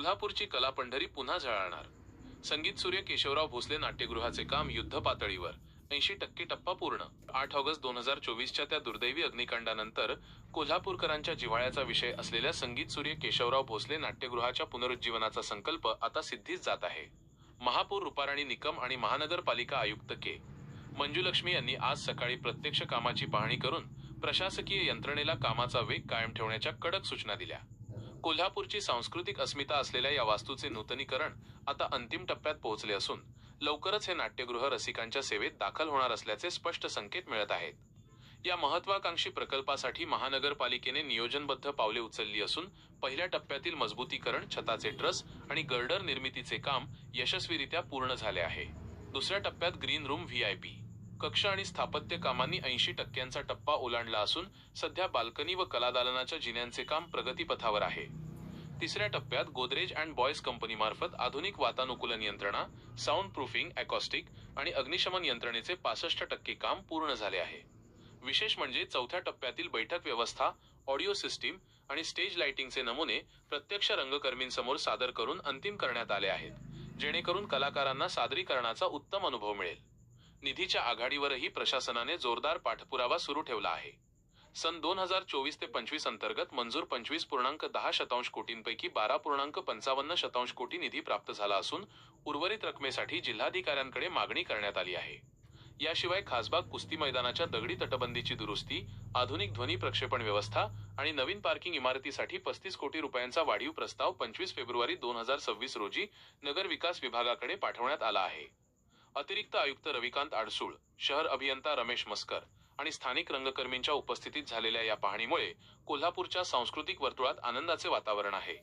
कोल्हापूरची कला पंढरी पुन्हा झळाळणार. संगीत सूर्य केशवराव भोसले नाट्यगृहाचे काम युद्ध पातळीवर, 80% टप्पा पूर्ण. 8 ऑगस्ट 2024च्या त्या दुर्दैवी अग्निकांडानंतर कोल्हापूरकरांच्या जिव्हाळ्याचा विषय असलेल्या संगीत सूर्य केशवराव भोसले नाट्यगृहाच्या पुनरुज्जीवनाचा संकल्प आता सिद्धीस जात आहे. महापौर रूपाराणी निकम आणि महानगरपालिका आयुक्त के. मंजुलक्ष्मी यांनी आज सकाळी प्रत्यक्ष कामाची पाहणी करून प्रशासकीय यंत्रणेला कामाचा वेग कायम ठेवण्याच्या कडक सूचना दिल्या. कोल्हापूरची सांस्कृतिक अस्मिता असलेल्या या वास्तूचे नूतनीकरण आता अंतिम टप्प्यात पोहोचले असून लवकरच हे नाट्यगृह रसिकांच्या सेवेत दाखल होणार असल्याचे स्पष्ट संकेत मिळत आहेत. या महत्त्वाकांक्षी प्रकल्पासाठी महानगरपालिकेने नियोजनबद्ध पावले उचलली असून पहिल्या टप्प्यातील मजबूतीकरण, छताचे ट्रस आणि गर्डर निर्मितीचे काम यशस्वीरित्या पूर्ण झाले आहे. दुसऱ्या टप्प्यात ग्रीन रूम, व्हीआयपी कक्ष आणि स्थापत्य कामांनी 80%चा टप्पा ओलांडला असून सध्या बाल्कनी व कलादालनाच्या जिन्यांचे काम प्रगतीपथावर आहे. तिसऱ्या टप्प्यात गोदरेज अँड बॉयज कंपनीमार्फत आधुनिक वातानुकूलन यंत्रणा, साऊंड प्रूफिंग, ॲकॉस्टिक आणि अग्निशमन यंत्रणेचे 65% काम पूर्ण झाले आहे. विशेष म्हणजे चौथ्या टप्प्यातील बैठक व्यवस्था, ऑडिओ सिस्टीम आणि स्टेज लाइटिंगचे नमुने प्रत्यक्ष रंगकर्मींसमोर सादर करून अंतिम करण्यात आले आहेत, जेणेकरून कलाकारांना सादरीकरणाचा उत्तम अनुभव मिळेल. निधीच्या आघाडीवरही प्रशासनाने जोरदार पाठपुरावा सुरू ठेवला आहे. सन 2024 ते 25 अंतर्गत मंजूर 25.10 कोटींपैकी 12.55 कोटी निधी प्राप्त झाला असून उर्वरित रकमेसाठी जिल्हाधिकाऱ्यांकडे मागणी करण्यात आली आहे. याशिवाय खासबाग कुस्ती मैदानाच्या दगडी तटबंदीची दुरुस्ती, आधुनिक ध्वनी प्रक्षेपण व्यवस्था आणि नवीन पार्किंग इमारतीसाठी 35 कोटी रुपयांचा वाढीव प्रस्ताव 25 फेब्रुवारी 2026 रोजी नगर विकास विभागाकडे पाठवण्यात आला आहे. अतिरिक्त आयुक्त रविकांत आडसूळ, शहर अभियंता रमेश मस्कर आणि स्थानिक रंगकर्मींच्या उपस्थितीत झालेल्या या पाहणीमुळे कोल्हापूरच्या सांस्कृतिक वर्तुळात आनंदाचे वातावरण आहे.